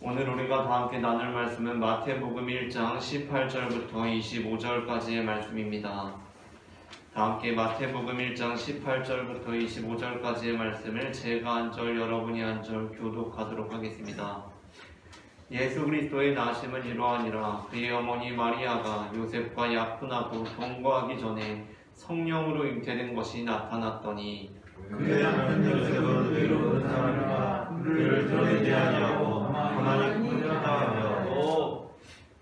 오늘 우리가 다 함께 나눌 말씀은 마태복음 1장 18절부터 25절까지의 말씀입니다. 다 함께 마태복음 1장 18절부터 25절까지의 말씀을 제가 한 절, 여러분이 한 절 교독하도록 하겠습니다. 예수 그리스도의 나심은 이러하니라. 그의 어머니 마리아가 요셉과 약혼하고 동거하기 전에 성령으로 잉태된 것이 나타났더니 그의 남편 요셉은 의로운 사람이라 그를 드러내지 아니하고 하나님 품었다 하며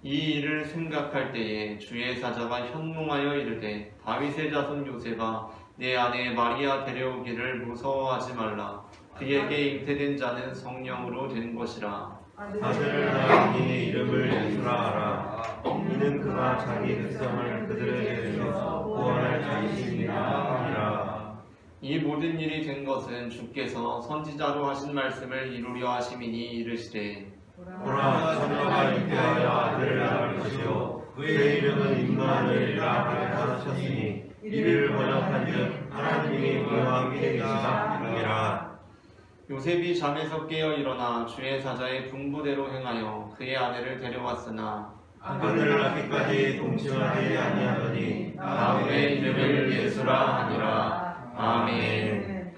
이 일을 생각할 때에 주의 사자가 현몽하여 이르되 다윗의 자손 요셉아 내 아내 마리아 데려오기를 무서워하지 말라. 그에게 잉태된 자는 성령으로 된 것이라. 아들을 낳으니 이름을 예수라 하라. 이는 그가 자기 백성을 그들에게서 구원할 자이심이라 하니라. 이 모든 일이 된 것은 주께서 선지자로 하신 말씀을 이루려 하심이니 이르시되 보라 처녀가 잉태하여 아들을 낳을 것이요 그의 이름은 임마누엘이라 하셨으니 이를 번역한즉 하나님이 그와 함께 계시다 하니라. 요셉이 잠에서 깨어 일어나 주의 사자의 분부대로 행하여 그의 아내를 데려왔으나 아들을 낳기까지 동침하지 아니하더니 다음에 이름을 예수라 하니라. 아멘.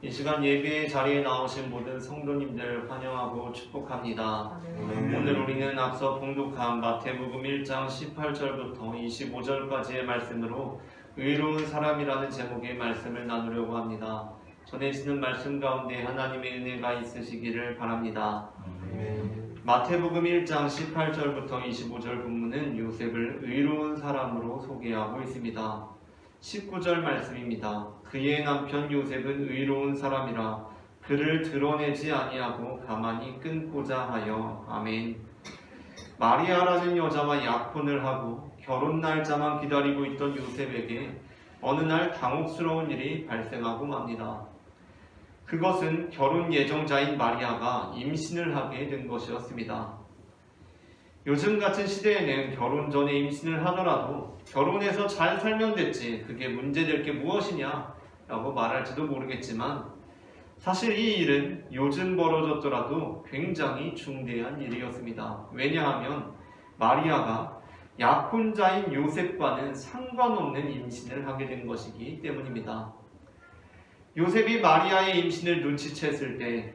이 시간 예배의 자리에 나오신 모든 성도님들 환영하고 축복합니다. 오늘 우리는 앞서 봉독한 마태복음 1장 18절부터 25절까지의 말씀으로 의로운 사람이라는 제목의 말씀을 나누려고 합니다. 전해지는 말씀 가운데 하나님의 은혜가 있으시기를 바랍니다. 마태복음 1장 18절부터 25절 본문은 요셉을 의로운 사람으로 소개하고 있습니다. 19절 말씀입니다. 그의 남편 요셉은 의로운 사람이라 그를 드러내지 아니하고 가만히 끊고자 하여. 아멘. 마리아라는 여자와 약혼을 하고 결혼 날짜만 기다리고 있던 요셉에게 어느 날 당혹스러운 일이 발생하고 맙니다. 그것은 결혼 예정자인 마리아가 임신을 하게 된 것이었습니다. 요즘 같은 시대에는 결혼 전에 임신을 하더라도 결혼해서 잘 살면 됐지 그게 문제될 게 무엇이냐 라고 말할지도 모르겠지만 사실 이 일은 요즘 벌어졌더라도 굉장히 중대한 일이었습니다. 왜냐하면 마리아가 약혼자인 요셉과는 상관없는 임신을 하게 된 것이기 때문입니다. 요셉이 마리아의 임신을 눈치챘을 때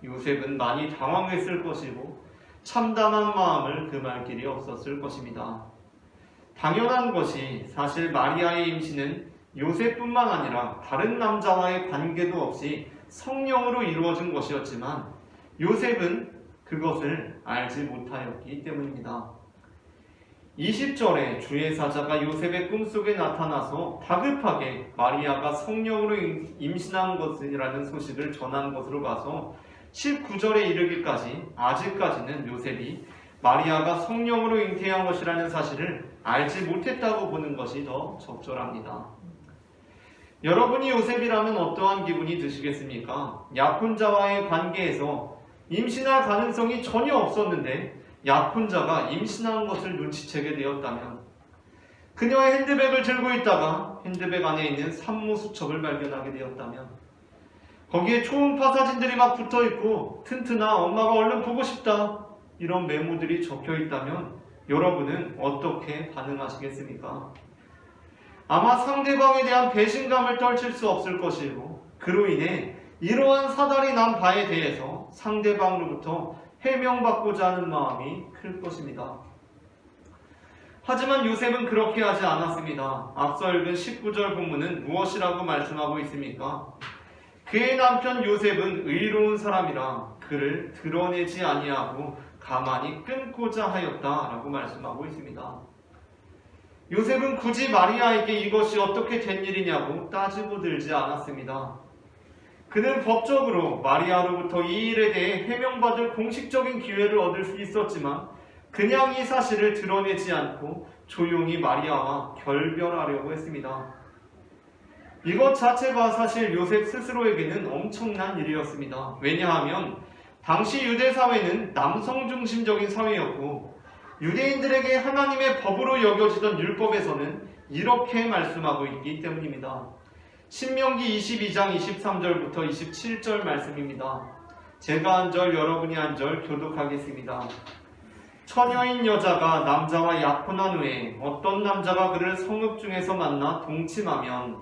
요셉은 많이 당황했을 것이고 참담한 마음을 금할 길이 없었을 것입니다. 당연한 것이 사실 마리아의 임신은 요셉뿐만 아니라 다른 남자와의 관계도 없이 성령으로 이루어진 것이었지만 요셉은 그것을 알지 못하였기 때문입니다. 20절에 주의 사자가 요셉의 꿈속에 나타나서 다급하게 마리아가 성령으로 임신한 것이라는 소식을 전한 것으로 봐서 19절에 이르기까지 아직까지는 요셉이 마리아가 성령으로 잉태한 것이라는 사실을 알지 못했다고 보는 것이 더 적절합니다. 여러분이 요셉이라면 어떠한 기분이 드시겠습니까? 약혼자와의 관계에서 임신할 가능성이 전혀 없었는데 약혼자가 임신한 것을 눈치채게 되었다면, 그녀의 핸드백을 들고 있다가 핸드백 안에 있는 산모 수첩을 발견하게 되었다면, 거기에 초음파 사진들이 막 붙어있고 튼튼한 엄마가 얼른 보고 싶다 이런 메모들이 적혀있다면 여러분은 어떻게 반응하시겠습니까? 아마 상대방에 대한 배신감을 떨칠 수 없을 것이고 그로 인해 이러한 사달이 난 바에 대해서 상대방으로부터 해명받고자 하는 마음이 클 것입니다. 하지만 요셉은 그렇게 하지 않았습니다. 앞서 읽은 19절 본문은 무엇이라고 말씀하고 있습니까? 그의 남편 요셉은 의로운 사람이라 그를 드러내지 아니하고 가만히 끊고자 하였다라고 말씀하고 있습니다. 요셉은 굳이 마리아에게 이것이 어떻게 된 일이냐고 따지고 들지 않았습니다. 그는 법적으로 마리아로부터 이 일에 대해 해명받을 공식적인 기회를 얻을 수 있었지만 그냥 이 사실을 드러내지 않고 조용히 마리아와 결별하려고 했습니다. 이것 자체가 사실 요셉 스스로에게는 엄청난 일이었습니다. 왜냐하면 당시 유대 사회는 남성 중심적인 사회였고 유대인들에게 하나님의 법으로 여겨지던 율법에서는 이렇게 말씀하고 있기 때문입니다. 신명기 22장 23절부터 27절 말씀입니다. 제가 한 절, 여러분이 한 절 교독하겠습니다. 처녀인 여자가 남자와 약혼한 후에 어떤 남자가 그를 성읍 중에서 만나 동침하면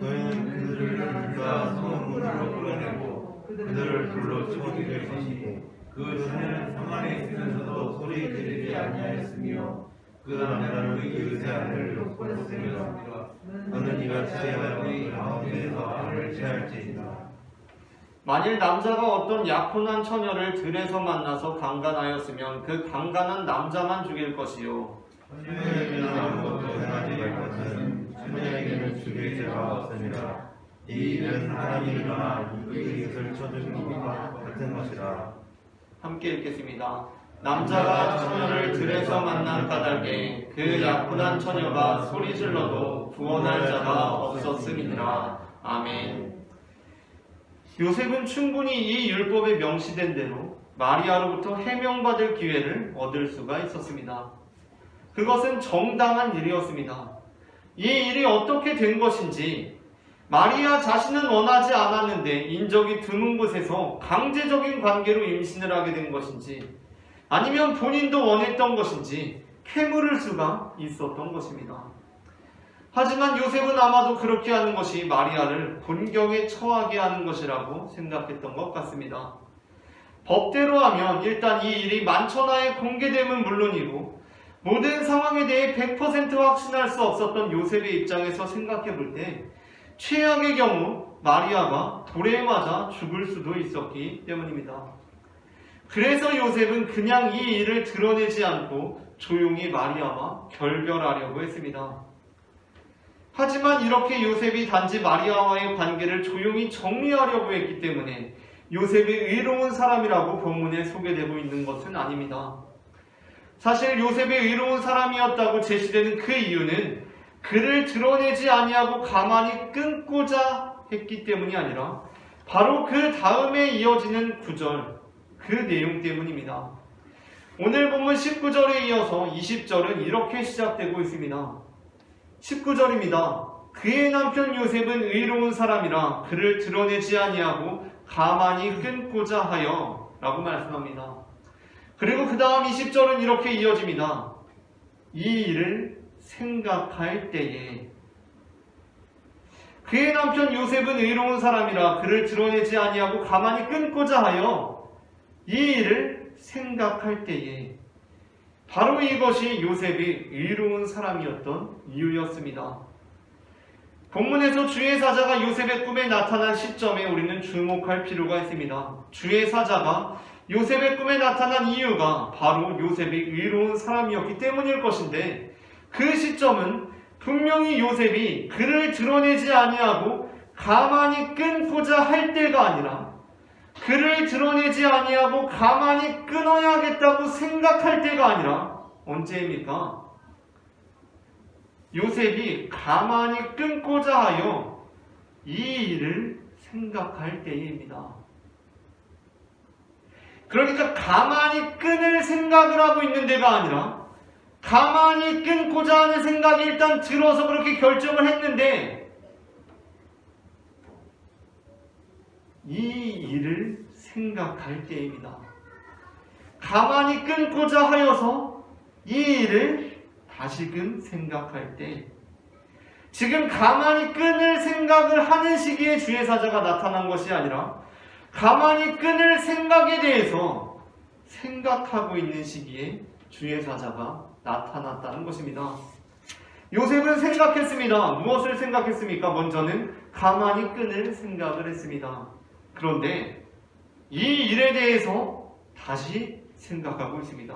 너희는 그들을 둘다 성문으로 끌어내고 그들을 둘로 쳐죽일 것이고 그 사내는 성 안에 있으면서도 소리 지르지 아니하였으며 그 남자는 그 제안을 욕보였으며 너는 이같이 하여 그 가운데서 악을 취할지니라. 만일 남자가 어떤 약혼한 처녀를 들에서 만나서 강간하였으면 그 강간한 남자만 죽일 것이요 처녀에게는 아무것도 행하지 말 것은 처녀에게는 죽일 죄가 없습니다. 이 일은 사람이 일어나 그 이웃을 쳐죽는 것과 같은 것이라. 함께 읽겠습니다. 남자가 처녀를 들에서 만난 까닭에 그 약혼한 처녀가 소리질러도 구원할 자가 없었음이니라. 아멘. 요셉은 충분히 이 율법에 명시된 대로 마리아로부터 해명받을 기회를 얻을 수가 있었습니다. 그것은 정당한 일이었습니다. 이 일이 어떻게 된 것인지, 마리아 자신은 원하지 않았는데 인적이 드문 곳에서 강제적인 관계로 임신을 하게 된 것인지, 아니면 본인도 원했던 것인지 캐물을 수가 있었던 것입니다. 하지만 요셉은 아마도 그렇게 하는 것이 마리아를 곤경에 처하게 하는 것이라고 생각했던 것 같습니다. 법대로 하면 일단 이 일이 만천하에 공개됨은 물론이고 모든 상황에 대해 100% 확신할 수 없었던 요셉의 입장에서 생각해 볼 때 최악의 경우 마리아가 돌에 맞아 죽을 수도 있었기 때문입니다. 그래서 요셉은 그냥 이 일을 드러내지 않고 조용히 마리아와 결별하려고 했습니다. 하지만 이렇게 요셉이 단지 마리아와의 관계를 조용히 정리하려고 했기 때문에 요셉이 의로운 사람이라고 본문에 소개되고 있는 것은 아닙니다. 사실 요셉이 의로운 사람이었다고 제시되는 그 이유는 그를 드러내지 아니하고 가만히 끊고자 했기 때문이 아니라 바로 그 다음에 이어지는 구절, 그 내용 때문입니다. 오늘 본문 19절에 이어서 20절은 이렇게 시작되고 있습니다. 19절입니다. 그의 남편 요셉은 의로운 사람이라 그를 드러내지 아니하고 가만히 끊고자 하여 라고 말씀합니다. 그리고 그 다음 20절은 이렇게 이어집니다. 이 일을 생각할 때에 그의 남편 요셉은 의로운 사람이라 그를 드러내지 아니하고 가만히 끊고자 하여 이 일을 생각할 때에 바로 이것이 요셉이 의로운 사람이었던 이유였습니다. 본문에서 주의 사자가 요셉의 꿈에 나타난 시점에 우리는 주목할 필요가 있습니다. 주의 사자가 요셉의 꿈에 나타난 이유가 바로 요셉이 의로운 사람이었기 때문일 것인데 그 시점은 분명히 요셉이 그를 드러내지 아니하고 가만히 끊고자 할 때가 아니라 그를 드러내지 아니하고 가만히 끊어야겠다고 생각할 때가 아니라 언제입니까? 요셉이 가만히 끊고자 하여 이 일을 생각할 때입니다. 그러니까 가만히 끊을 생각을 하고 있는 데가 아니라 가만히 끊고자 하는 생각이 일단 들어서 그렇게 결정을 했는데 이 일을 생각할 때입니다. 가만히 끊고자 하여서 이 일을 다시금 생각할 때, 지금 가만히 끊을 생각을 하는 시기에 주의 사자가 나타난 것이 아니라 가만히 끊을 생각에 대해서 생각하고 있는 시기에 주의 사자가 나타났다는 것입니다. 요셉은 생각했습니다. 무엇을 생각했습니까? 먼저는 가만히 끊을 생각을 했습니다. 그런데 이 일에 대해서 다시 생각하고 있습니다.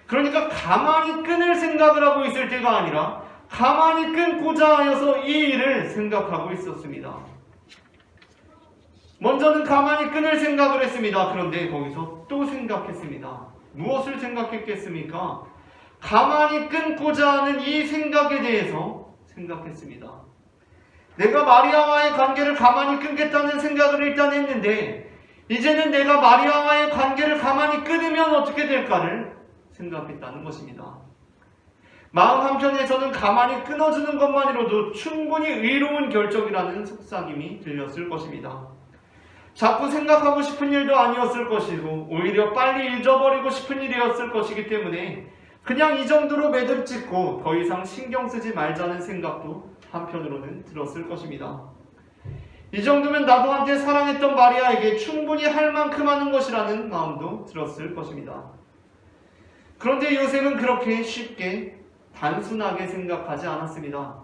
그러니까 가만히 끊을 생각을 하고 있을 때가 아니라 가만히 끊고자 하여서 이 일을 생각하고 있었습니다. 먼저는 가만히 끊을 생각을 했습니다. 그런데 거기서 또 생각했습니다. 무엇을 생각했겠습니까? 가만히 끊고자 하는 이 생각에 대해서 생각했습니다. 내가 마리아와의 관계를 가만히 끊겠다는 생각을 일단 했는데 이제는 내가 마리아와의 관계를 가만히 끊으면 어떻게 될까를 생각했다는 것입니다. 마음 한편에서는 가만히 끊어주는 것만으로도 충분히 의로운 결정이라는 속삭임이 들렸을 것입니다. 자꾸 생각하고 싶은 일도 아니었을 것이고 오히려 빨리 잊어버리고 싶은 일이었을 것이기 때문에 그냥 이 정도로 매듭 짓고 더 이상 신경 쓰지 말자는 생각도 한편으로는 들었을 것입니다. 이 정도면 나도 한때 사랑했던 마리아에게 충분히 할 만큼 하는 것이라는 마음도 들었을 것입니다. 그런데 요셉은 그렇게 쉽게 단순하게 생각하지 않았습니다.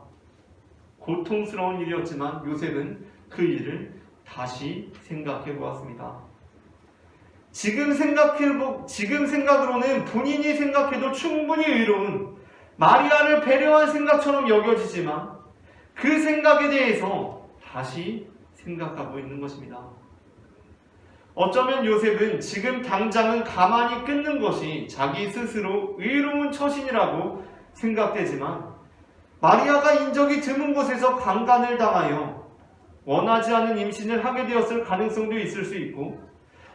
고통스러운 일이었지만 요셉은 그 일을 다시 생각해 보았습니다. 지금 생각으로는 본인이 생각해도 충분히 의로운 마리아를 배려한 생각처럼 여겨지지만 그 생각에 대해서 다시 생각하고 있는 것입니다. 어쩌면 요셉은 지금 당장은 가만히 끊는 것이 자기 스스로 의로운 처신이라고 생각되지만 마리아가 인적이 드문 곳에서 강간을 당하여 원하지 않은 임신을 하게 되었을 가능성도 있을 수 있고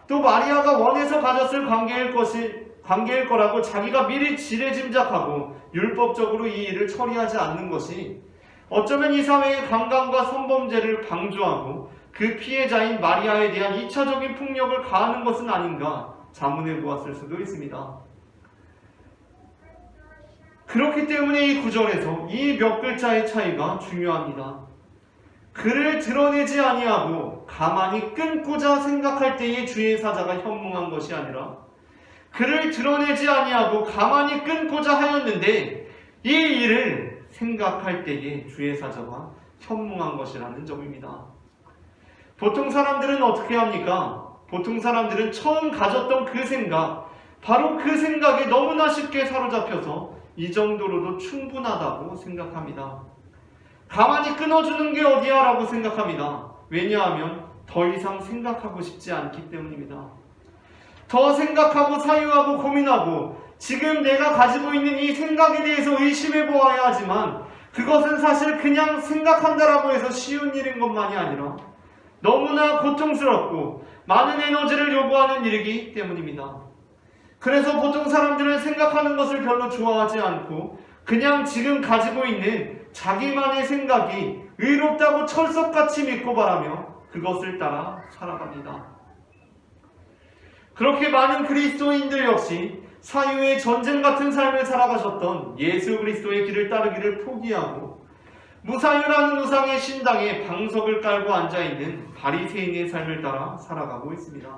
또 마리아가 원해서 가졌을 관계일 거라고 자기가 미리 지레짐작하고 율법적으로 이 일을 처리하지 않는 것이 어쩌면 이 사회의 강간과 성범죄를 방조하고 그 피해자인 마리아에 대한 2차적인 폭력을 가하는 것은 아닌가 자문해 보았을 수도 있습니다. 그렇기 때문에 이 구절에서 이 몇 글자의 차이가 중요합니다. 그를 드러내지 아니하고 가만히 끊고자 생각할 때의 주의 사자가 현몽한 것이 아니라 그를 드러내지 아니하고 가만히 끊고자 하였는데 이 일을 생각할 때의 주의 사자가 현몽한 것이라는 점입니다. 보통 사람들은 어떻게 합니까? 보통 사람들은 처음 가졌던 그 생각, 바로 그 생각에 너무나 쉽게 사로잡혀서 이 정도로도 충분하다고 생각합니다. 가만히 끊어주는 게 어디야 라고 생각합니다. 왜냐하면 더 이상 생각하고 싶지 않기 때문입니다. 더 생각하고 사유하고 고민하고 지금 내가 가지고 있는 이 생각에 대해서 의심해 보아야 하지만 그것은 사실 그냥 생각한다라고 해서 쉬운 일인 것만이 아니라 너무나 고통스럽고 많은 에너지를 요구하는 일이기 때문입니다. 그래서 보통 사람들은 생각하는 것을 별로 좋아하지 않고 그냥 지금 가지고 있는 자기만의 생각이 의롭다고 철석같이 믿고 바라며 그것을 따라 살아갑니다. 그렇게 많은 그리스도인들 역시 사유의 전쟁 같은 삶을 살아가셨던 예수 그리스도의 길을 따르기를 포기하고 무사유라는 우상의 신당에 방석을 깔고 앉아있는 바리새인의 삶을 따라 살아가고 있습니다.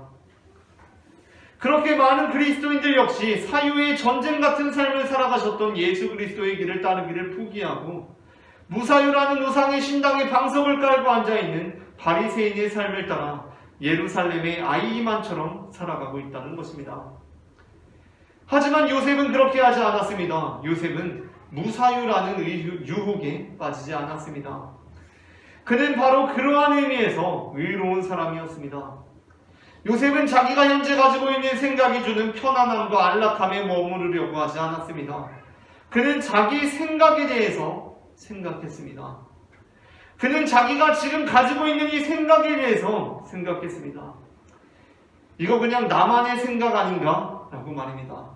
그렇게 많은 그리스도인들 역시 사유의 전쟁 같은 삶을 살아가셨던 예수 그리스도의 길을 따르기를 포기하고 무사유라는 우상의 신당에 방석을 깔고 앉아있는 바리새인의 삶을 따라 예루살렘의 아이만처럼 살아가고 있다는 것입니다. 하지만 요셉은 그렇게 하지 않았습니다. 요셉은 무사유라는 유혹에 빠지지 않았습니다. 그는 바로 그러한 의미에서 의로운 사람이었습니다. 요셉은 자기가 현재 가지고 있는 생각이 주는 편안함과 안락함에 머무르려고 하지 않았습니다. 그는 자기 생각에 대해서 생각했습니다. 그는 자기가 지금 가지고 있는 이 생각에 대해서 생각했습니다. 이거 그냥 나만의 생각 아닌가? 라고 말입니다.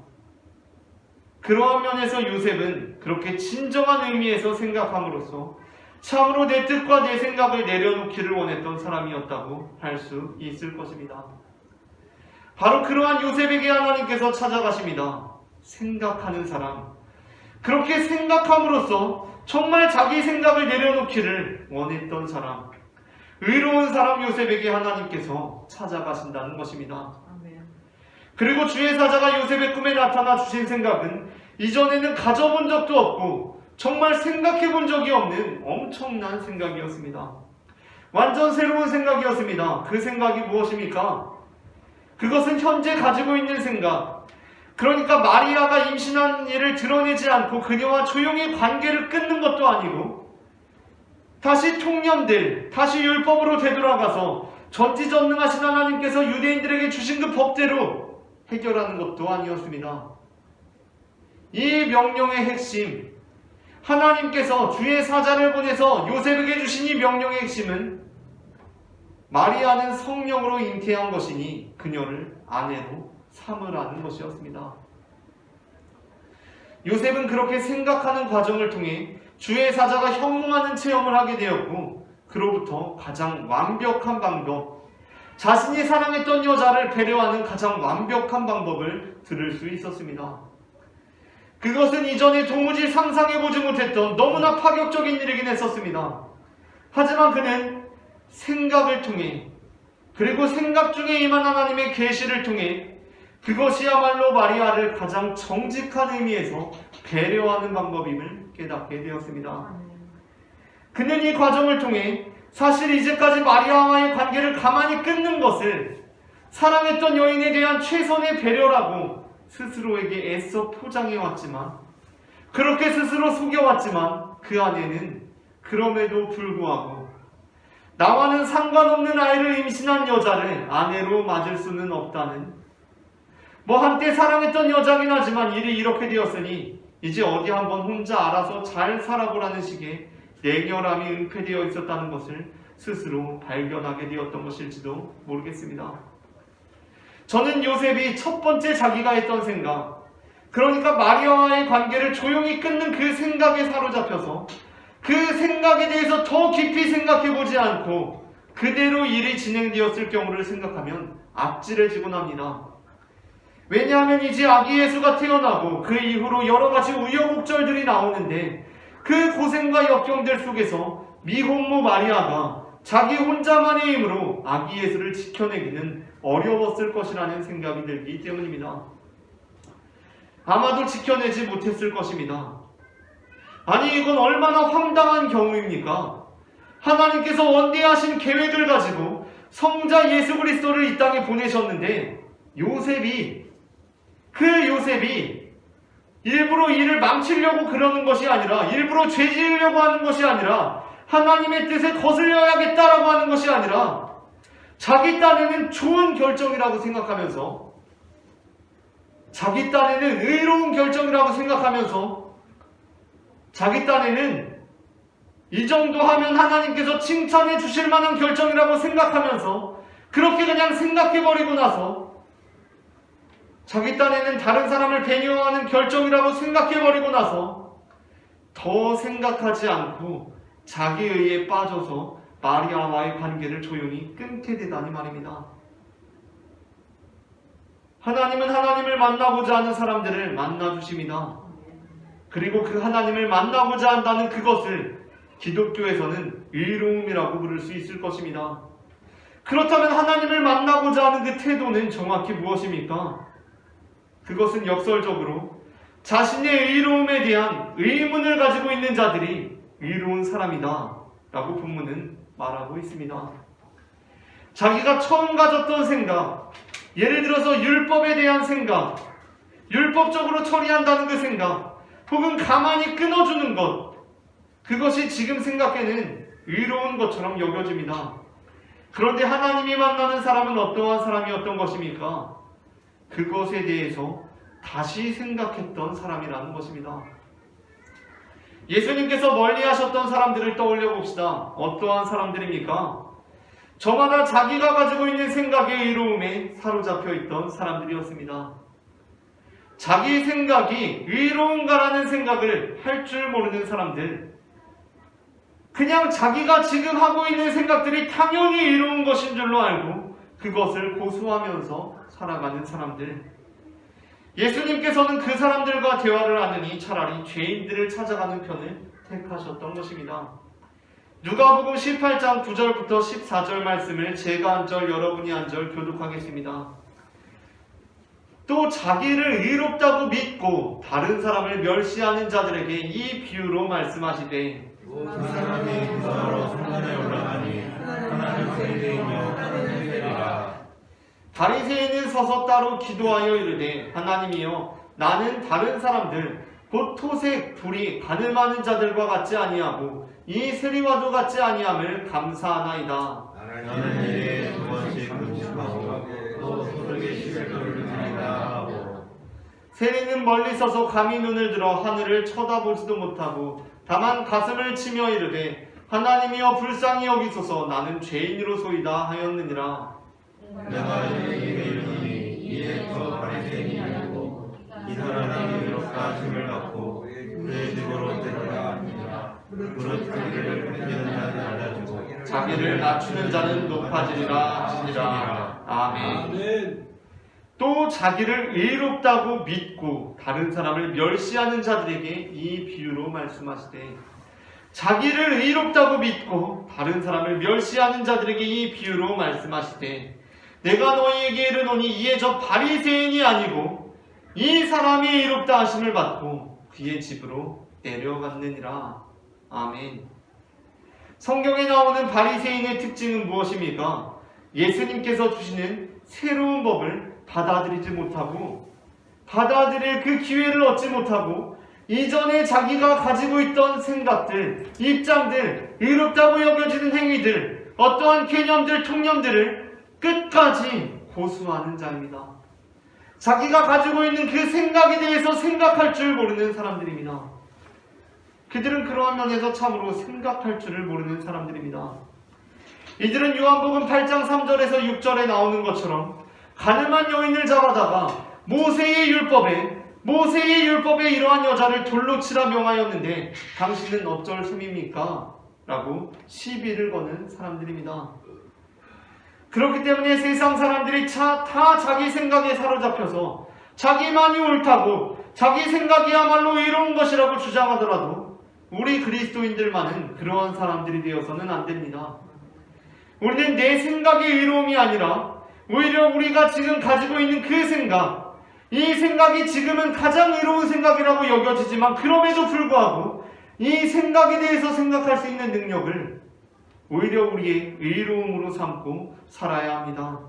그러한 면에서 요셉은 그렇게 진정한 의미에서 생각함으로써 참으로 내 뜻과 내 생각을 내려놓기를 원했던 사람이었다고 할 수 있을 것입니다. 바로 그러한 요셉에게 하나님께서 찾아가십니다. 생각하는 사람. 그렇게 생각함으로써 정말 자기 생각을 내려놓기를 원했던 사람. 의로운 사람 요셉에게 하나님께서 찾아가신다는 것입니다. 그리고 주의 사자가 요셉의 꿈에 나타나 주신 생각은 이전에는 가져본 적도 없고 정말 생각해 본 적이 없는 엄청난 생각이었습니다. 완전 새로운 생각이었습니다. 그 생각이 무엇입니까? 그것은 현재 가지고 있는 생각. 그러니까 마리아가 임신한 일을 드러내지 않고 그녀와 조용히 관계를 끊는 것도 아니고 다시 통념들, 다시 율법으로 되돌아가서 전지전능하신 하나님께서 유대인들에게 주신 그 법대로 해결하는 것도 아니었습니다. 이 명령의 핵심, 하나님께서 주의 사자를 보내서 요셉에게 주신 이 명령의 핵심은 마리아는 성령으로 잉태한 것이니 그녀를 아내로 삼으라는 것이었습니다. 요셉은 그렇게 생각하는 과정을 통해 주의 사자가 현몽하는 체험을 하게 되었고 그로부터 가장 완벽한 방법, 자신이 사랑했던 여자를 배려하는 가장 완벽한 방법을 들을 수 있었습니다. 그것은 이전에 도무지 상상해보지 못했던 너무나 파격적인 일이긴 했었습니다. 하지만 그는 생각을 통해, 그리고 생각 중에 임한 하나님의 계시를 통해 그것이야말로 마리아를 가장 정직한 의미에서 배려하는 방법임을 깨닫게 되었습니다. 그는 이 과정을 통해 사실 이제까지 마리아와의 관계를 가만히 끊는 것을 사랑했던 여인에 대한 최선의 배려라고 스스로에게 애써 포장해왔지만, 그렇게 스스로 속여왔지만 그 안에는 그럼에도 불구하고 나와는 상관없는 아이를 임신한 여자를 아내로 맞을 수는 없다는, 한때 사랑했던 여자긴 하지만 일이 이렇게 되었으니 이제 어디 한번 혼자 알아서 잘 살아보라는 식의 냉혈함이 은폐되어 있었다는 것을 스스로 발견하게 되었던 것일지도 모르겠습니다. 저는 요셉이 첫 번째 자기가 했던 생각, 그러니까 마리아와의 관계를 조용히 끊는 그 생각에 사로잡혀서 그 생각에 대해서 더 깊이 생각해보지 않고 그대로 일이 진행되었을 경우를 생각하면 아찔해지곤 합니다. 왜냐하면 이제 아기 예수가 태어나고 그 이후로 여러 가지 우여곡절들이 나오는데, 그 고생과 역경들 속에서 미혼모 마리아가 자기 혼자만의 힘으로 아기 예수를 지켜내기는 어려웠을 것이라는 생각이 들기 때문입니다. 아마도 지켜내지 못했을 것입니다. 아니, 이건 얼마나 황당한 경우입니까? 하나님께서 원대하신 계획을 가지고 성자 예수 그리스도를 이 땅에 보내셨는데 요셉이 일부러 일을 망치려고 그러는 것이 아니라, 일부러 죄 지으려고 하는 것이 아니라, 하나님의 뜻에 거슬려야겠다라고 하는 것이 아니라, 자기 딴에는 좋은 결정이라고 생각하면서, 자기 딴에는 의로운 결정이라고 생각하면서, 자기 딴에는 이 정도 하면 하나님께서 칭찬해 주실 만한 결정이라고 생각하면서 그렇게 그냥 생각해버리고 나서 자기 딴에는 다른 사람을 배려하는 결정이라고 생각해버리고 나서 더 생각하지 않고 자기 의에 빠져서 마리아와의 관계를 조용히 끊게 되다니 말입니다. 하나님은 하나님을 만나고자 하는 사람들을 만나주십니다. 그리고 그 하나님을 만나고자 한다는 그것을 기독교에서는 의로움이라고 부를 수 있을 것입니다. 그렇다면 하나님을 만나고자 하는 그 태도는 정확히 무엇입니까? 그것은 역설적으로 자신의 의로움에 대한 의문을 가지고 있는 자들이 의로운 사람이다 라고 본문은 말하고 있습니다. 자기가 처음 가졌던 생각, 예를 들어서 율법에 대한 생각, 율법적으로 처리한다는 그 생각, 혹은 가만히 끊어주는 것, 그것이 지금 생각에는 의로운 것처럼 여겨집니다. 그런데 하나님이 만나는 사람은 어떠한 사람이었던 것입니까? 그것에 대해서 다시 생각했던 사람이라는 것입니다. 예수님께서 멀리 하셨던 사람들을 떠올려 봅시다. 어떠한 사람들입니까? 저마다 자기가 가지고 있는 생각의 의로움에 사로잡혀 있던 사람들이었습니다. 자기 생각이 의로운가라는 생각을 할 줄 모르는 사람들, 그냥 자기가 지금 하고 있는 생각들이 당연히 의로운 것인 줄로 알고 그것을 고수하면서 살아가는 사람들, 예수님께서는 그 사람들과 대화를 하느니 차라리 죄인들을 찾아가는 편을 택하셨던 것입니다. 누가복음 18장 9절부터 14절 말씀을 제가 한 절 여러분이 한 절 교독하겠습니다. 또 자기를 의롭다고 믿고 다른 사람을 멸시하는 자들에게 이 비유로 말씀하시되, 그 사람이 부자로 성전에 올라가니 하나는 세례이며 하나는 세례라. 바리새인은 서서 따로 기도하여 이르되, 하나님이여, 나는 다른 사람들 곧 토색, 불의, 가늠하는 자들과 같지 아니하고 이 세리와도 같지 아니함을 감사하나이다. 나는 일에 2번씩 금식하고 또 소득의 11조를 드리라 하고. 세리는 멀리 서서 감히 눈을 들어 하늘을 쳐다보지도 못하고 다만 가슴을 치며 이르되, 하나님이여 불쌍히 여기소서, 나는 죄인으로소이다 하였느니라. 내가 이에게 이르노니 이에 더 바리새인이 아니고 이 사람이 의롭다 하심을 받고 그의 집으로 데려가니라. 그릇 크기를 베끼는 자를 알아주고 자기를 낮추는 자는 높아지리라 하시니라. 아멘. 또 자기를 의롭다고 믿고 다른 사람을 멸시하는 자들에게 이 비유로 말씀하시되, 자기를 의롭다고 믿고 다른 사람을 멸시하는 자들에게 이 비유로 말씀하시되, 내가 너희에게 이르노니 이에 저 바리새인이 아니고 이 사람이 의롭다 하심을 받고 그의 집으로 내려갔느니라. 아멘. 성경에 나오는 바리새인의 특징은 무엇입니까? 예수님께서 주시는 새로운 법을 받아들이지 못하고, 받아들일 그 기회를 얻지 못하고, 이전에 자기가 가지고 있던 생각들, 입장들, 의롭다고 여겨지는 행위들, 어떠한 개념들, 통념들을 끝까지 고수하는 자입니다. 자기가 가지고 있는 그 생각에 대해서 생각할 줄 모르는 사람들입니다. 그들은 그러한 면에서 참으로 생각할 줄을 모르는 사람들입니다. 이들은 요한복음 8장 3절에서 6절에 나오는 것처럼 가늠한 여인을 잡아다가 모세의 율법에 이러한 여자를 돌로 치라 명하였는데 당신은 어쩔 셈입니까? 라고 시비를 거는 사람들입니다. 그렇기 때문에 세상 사람들이 다 자기 생각에 사로잡혀서 자기만이 옳다고, 자기 생각이야말로 의로운 것이라고 주장하더라도 우리 그리스도인들만은 그러한 사람들이 되어서는 안 됩니다. 우리는 내 생각의 의로움이 아니라 오히려 우리가 지금 가지고 있는 그 생각, 이 생각이 지금은 가장 의로운 생각이라고 여겨지지만 그럼에도 불구하고 이 생각에 대해서 생각할 수 있는 능력을 오히려 우리의 의로움으로 삼고 살아야 합니다.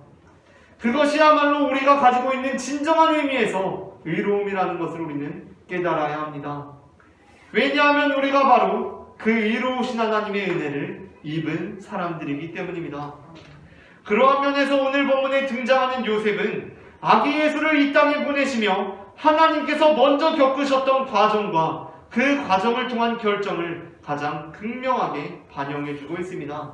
그것이야말로 우리가 가지고 있는 진정한 의미에서 의로움이라는 것을 우리는 깨달아야 합니다. 왜냐하면 우리가 바로 그 의로우신 하나님의 은혜를 입은 사람들이기 때문입니다. 그러한 면에서 오늘 본문에 등장하는 요셉은 아기 예수를 이 땅에 보내시며 하나님께서 먼저 겪으셨던 과정과 그 과정을 통한 결정을 가장 극명하게 반영해주고 있습니다.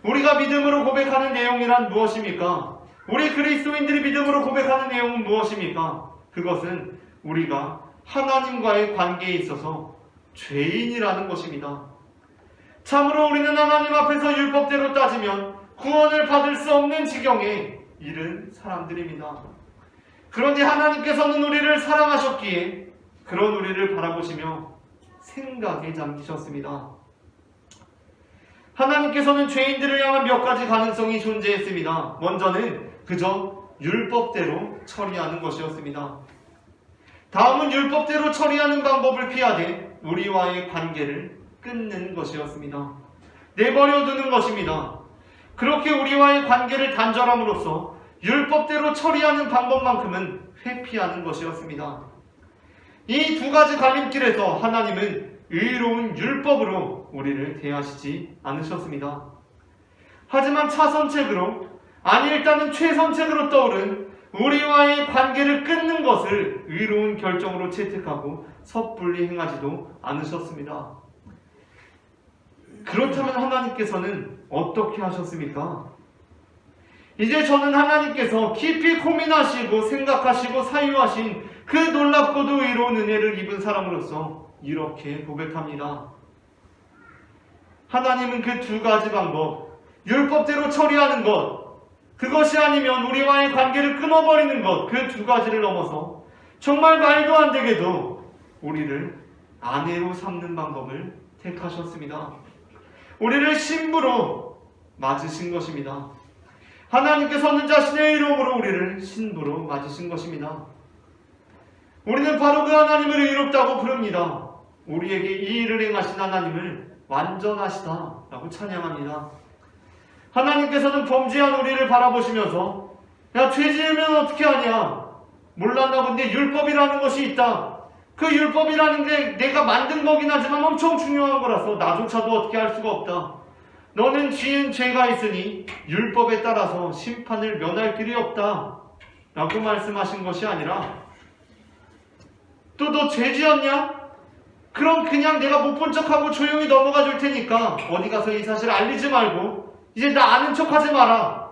우리가 믿음으로 고백하는 내용이란 무엇입니까? 우리 그리스도인들이 믿음으로 고백하는 내용은 무엇입니까? 그것은 우리가 하나님과의 관계에 있어서 죄인이라는 것입니다. 참으로 우리는 하나님 앞에서 율법대로 따지면 구원을 받을 수 없는 지경에 이른 사람들입니다. 그런데 하나님께서는 우리를 사랑하셨기에 그런 우리를 바라보시며 생각에 잠기셨습니다. 하나님께서는 죄인들을 향한 몇 가지 가능성이 존재했습니다. 먼저는 그저 율법대로 처리하는 것이었습니다. 다음은 율법대로 처리하는 방법을 피하되 우리와의 관계를 끊는 것이었습니다. 내버려 두는 것입니다. 그렇게 우리와의 관계를 단절함으로써 율법대로 처리하는 방법만큼은 회피하는 것이었습니다. 이 두 가지 갈림길에서 하나님은 의로운 율법으로 우리를 대하시지 않으셨습니다. 하지만 차선책으로, 아니 일단은 최선책으로 떠오른 우리와의 관계를 끊는 것을 의로운 결정으로 채택하고 섣불리 행하지도 않으셨습니다. 그렇다면 하나님께서는 어떻게 하셨습니까? 이제 저는 하나님께서 깊이 고민하시고 생각하시고 사유하신 그 놀랍고도 의로운 은혜를 입은 사람으로서 이렇게 고백합니다. 하나님은 그 두 가지 방법, 율법대로 처리하는 것, 그것이 아니면 우리와의 관계를 끊어버리는 것, 그 두 가지를 넘어서 정말 말도 안 되게도 우리를 아내로 삼는 방법을 택하셨습니다. 우리를 신부로 맞으신 것입니다. 하나님께서는 자신의 이름으로 우리를 신부로 맞으신 것입니다. 우리는 바로 그 하나님을 의롭다고 부릅니다. 우리에게 이 일을 행하신 하나님을 완전하시다라고 찬양합니다. 하나님께서는 범죄한 우리를 바라보시면서 야, 죄 지으면 어떻게 하냐? 몰랐나 본데 율법이라는 것이 있다. 그 율법이라는 게 내가 만든 거긴 하지만 엄청 중요한 거라서 나조차도 어떻게 할 수가 없다. 너는 지은 죄가 있으니 율법에 따라서 심판을 면할 길이 없다 라고 말씀하신 것이 아니라, 또 너 죄 지었냐? 그럼 그냥 내가 못 본 척하고 조용히 넘어가 줄 테니까 어디 가서 이 사실 알리지 말고 이제 나 아는 척 하지 마라.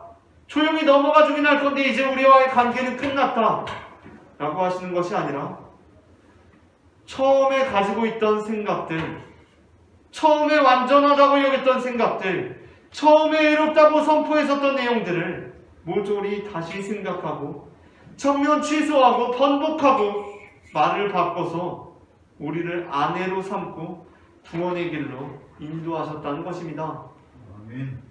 조용히 넘어가 주긴 할 건데 이제 우리와의 관계는 끝났다 라고 하시는 것이 아니라, 처음에 가지고 있던 생각들, 처음에 완전하다고 여겼던 생각들, 처음에 의롭다고 선포했었던 내용들을 모조리 다시 생각하고 전면 취소하고 번복하고 말을 바꿔서 우리를 아내로 삼고 구원의 길로 인도하셨다는 것입니다. 아멘.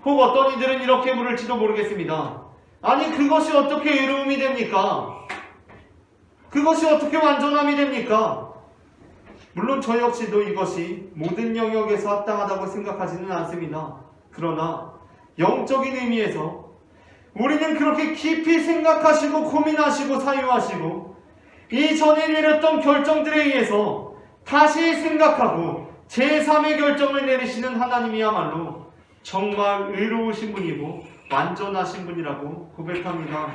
혹 어떤 이들은 이렇게 물을지도 모르겠습니다. 아니, 그것이 어떻게 의로움이 됩니까? 그것이 어떻게 완전함이 됩니까? 물론 저 역시도 이것이 모든 영역에서 합당하다고 생각하지는 않습니다. 그러나 영적인 의미에서 우리는 그렇게 깊이 생각하시고 고민하시고 사유하시고 이전에 내렸던 결정들에 의해서 다시 생각하고 제3의 결정을 내리시는 하나님이야말로 정말 의로우신 분이고 완전하신 분이라고 고백합니다.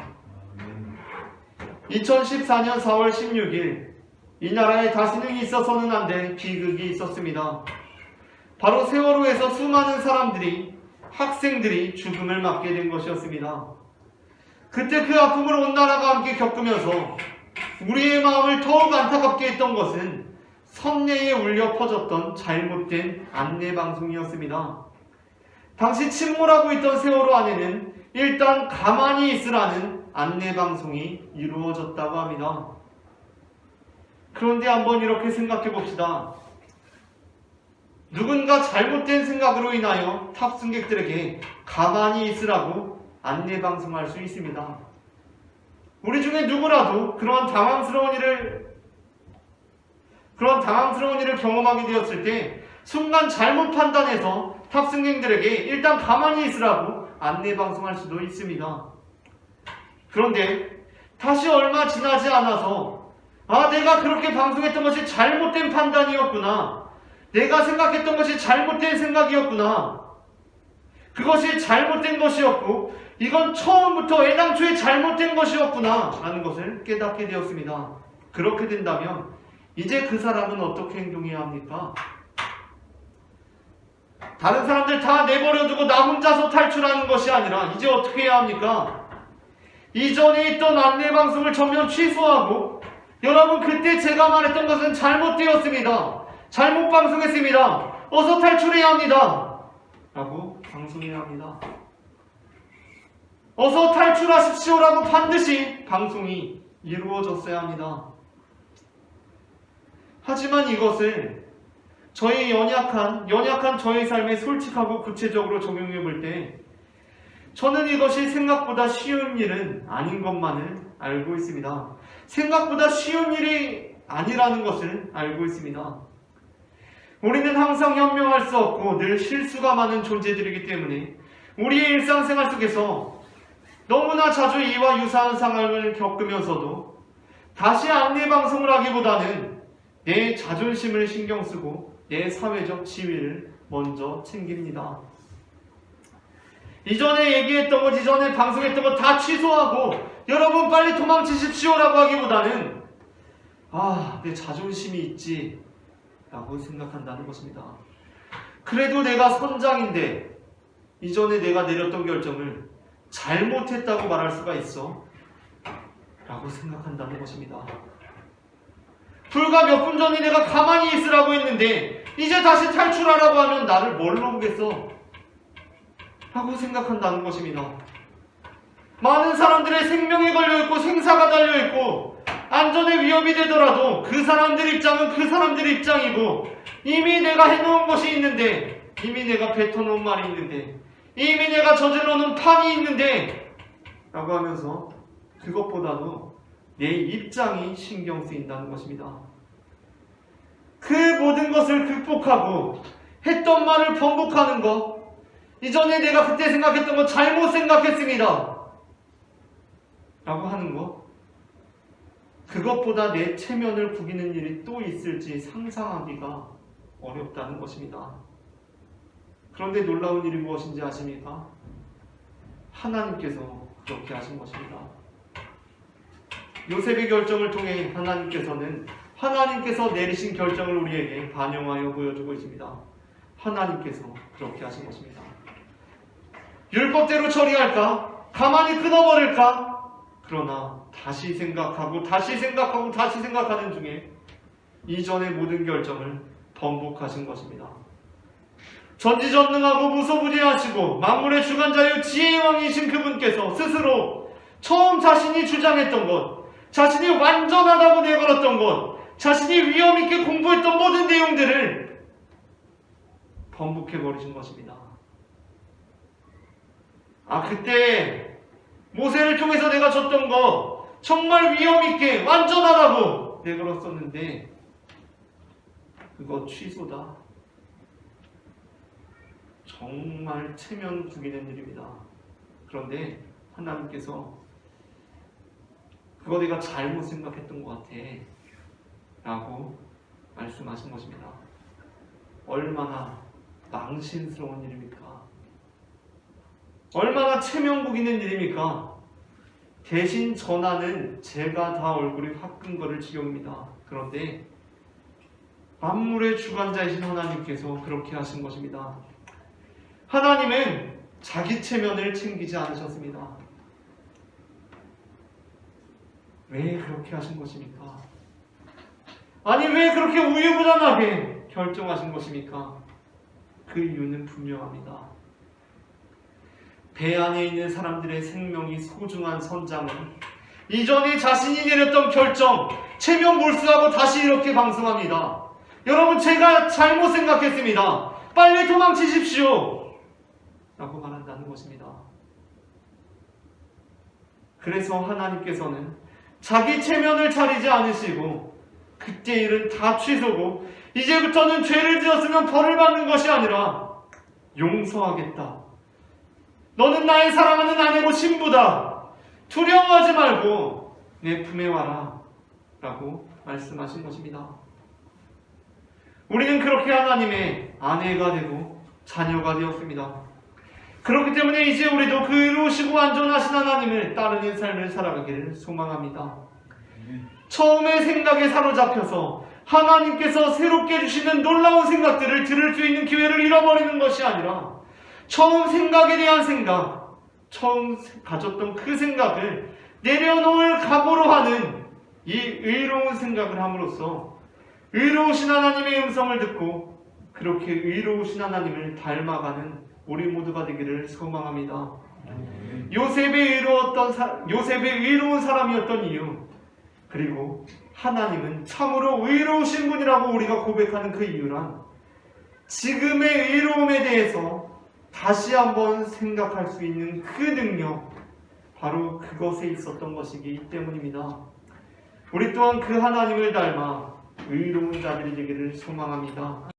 2014년 4월 16일 이 나라에 다시는 있어서는 안 될 비극이 있었습니다. 바로 세월호에서 수많은 사람들이, 학생들이 죽음을 맞게 된 것이었습니다. 그때 그 아픔을 온 나라가 함께 겪으면서 우리의 마음을 더욱 안타깝게 했던 것은 선내에 울려 퍼졌던 잘못된 안내방송이었습니다. 당시 침몰하고 있던 세월호 안에는 일단 가만히 있으라는 안내방송이 이루어졌다고 합니다. 그런데 한번 이렇게 생각해 봅시다. 누군가 잘못된 생각으로 인하여 탑승객들에게 가만히 있으라고 안내방송할 수 있습니다. 우리 중에 누구라도 그런 당황스러운 일을 경험하게 되었을 때 순간 잘못 판단해서 탑승객들에게 일단 가만히 있으라고 안내방송할 수도 있습니다. 그런데 다시 얼마 지나지 않아서 내가 그렇게 방송했던 것이 잘못된 판단이었구나. 내가 생각했던 것이 잘못된 생각이었구나. 그것이 잘못된 것이었고 이건 처음부터 애당초에 잘못된 것이었구나 라는 것을 깨닫게 되었습니다. 그렇게 된다면 이제 그 사람은 어떻게 행동해야 합니까? 다른 사람들 다 내버려두고 나 혼자서 탈출하는 것이 아니라 이제 어떻게 해야 합니까? 이전에 있던 안내방송을 전면 취소하고 여러분, 그때 제가 말했던 것은 잘못되었습니다. 잘못 방송했습니다. 어서 탈출해야 합니다. 라고 방송해야 합니다. 어서 탈출하십시오라고 반드시 방송이 이루어졌어야 합니다. 하지만 이것을 저의 연약한 저의 삶에 솔직하고 구체적으로 적용해 볼 때 저는 이것이 생각보다 쉬운 일은 아닌 것만을 알고 있습니다. 생각보다 쉬운 일이 아니라는 것을 알고 있습니다. 우리는 항상 현명할 수 없고 늘 실수가 많은 존재들이기 때문에 우리의 일상생활 속에서 너무나 자주 이와 유사한 상황을 겪으면서도 다시 안내방송을 하기보다는 내 자존심을 신경 쓰고 내 사회적 지위를 먼저 챙깁니다. 이전에 얘기했던 것, 이전에 방송했던 것 다 취소하고 여러분 빨리 도망치십시오라고 하기보다는 내 자존심이 있지 라고 생각한다는 것입니다. 그래도 내가 선장인데 이전에 내가 내렸던 결정을 잘못했다고 말할 수가 있어 라고 생각한다는 것입니다. 불과 몇 분 전에 내가 가만히 있으라고 했는데 이제 다시 탈출하라고 하면 나를 뭘로 보겠어? 라고 생각한다는 것입니다. 많은 사람들의 생명이 걸려있고 생사가 달려있고 안전에 위협이 되더라도 그 사람들 입장은 그 사람들 입장이고 이미 내가 해놓은 것이 있는데, 이미 내가 뱉어놓은 말이 있는데, 이미 내가 저질러놓은 판이 있는데 라고 하면서 그것보다도 내 입장이 신경 쓰인다는 것입니다. 그 모든 것을 극복하고 했던 말을 번복하는 것, 이전에 내가 그때 생각했던 거 잘못 생각했습니다 라고 하는 것, 그것보다 내 체면을 구기는 일이 또 있을지 상상하기가 어렵다는 것입니다. 그런데 놀라운 일이 무엇인지 아십니까? 하나님께서 그렇게 하신 것입니다. 요셉의 결정을 통해 하나님께서 내리신 결정을 우리에게 반영하여 보여주고 있습니다. 하나님께서 그렇게 하신 것입니다. 율법대로 처리할까? 가만히 끊어버릴까? 그러나 다시 생각하고 다시 생각하는 중에 이전의 모든 결정을 번복하신 것입니다. 전지전능하고 무소부재하시고 만물의 주관자여 지혜의 왕이신 그분께서 스스로 처음 자신이 주장했던 것, 자신이 완전하다고 내걸었던 것, 자신이 위험있게 공부했던 모든 내용들을 번복해버리신 것입니다. 그때 모세를 통해서 내가 줬던 거 정말 위험있게 완전하다고 내걸었었는데 그거 취소다. 정말 체면 죽이는 일입니다. 그런데 하나님께서 그거 내가 잘못 생각했던 것 같아 라고 말씀하신 것입니다. 얼마나 망신스러운 일입니까? 얼마나 체면 구기는 일입니까? 대신 전하는 제가 다 얼굴이 화끈 거를 지경입니다. 그런데 만물의 주관자이신 하나님께서 그렇게 하신 것입니다. 하나님은 자기 체면을 챙기지 않으셨습니다. 왜 그렇게 하신 것입니까? 아니 왜 그렇게 우유부단하게 결정하신 것입니까? 그 이유는 분명합니다. 배 안에 있는 사람들의 생명이 소중한 선장은 이전에 자신이 내렸던 결정, 체면 몰수하고 다시 이렇게 방송합니다. 여러분 제가 잘못 생각했습니다. 빨리 도망치십시오. 라고 말한다는 것입니다. 그래서 하나님께서는 자기 체면을 차리지 않으시고 그때 일은 다 취소고 이제부터는 죄를 지었으면 벌을 받는 것이 아니라 용서하겠다. 너는 나의 사랑하는 아내고 신부다. 두려워하지 말고 내 품에 와라. 라고 말씀하신 것입니다. 우리는 그렇게 하나님의 아내가 되고 자녀가 되었습니다. 그렇기 때문에 이제 우리도 그 의로우시고 안전하신 하나님을 따르는 삶을 살아가기를 소망합니다. 처음에 생각에 사로잡혀서 하나님께서 새롭게 주시는 놀라운 생각들을 들을 수 있는 기회를 잃어버리는 것이 아니라 처음 생각에 대한 생각, 처음 가졌던 그 생각을 내려놓을 각오로 하는 이 의로운 생각을 함으로써 의로우신 하나님의 음성을 듣고 그렇게 의로우신 하나님을 닮아가는 우리 모두가 되기를 소망합니다. 요셉의 의로운 사람이었던 이유, 그리고 하나님은 참으로 의로우신 분이라고 우리가 고백하는 그 이유란 지금의 의로움에 대해서 다시 한번 생각할 수 있는 그 능력, 바로 그것에 있었던 것이기 때문입니다. 우리 또한 그 하나님을 닮아 의로운 자들이 되기를 소망합니다.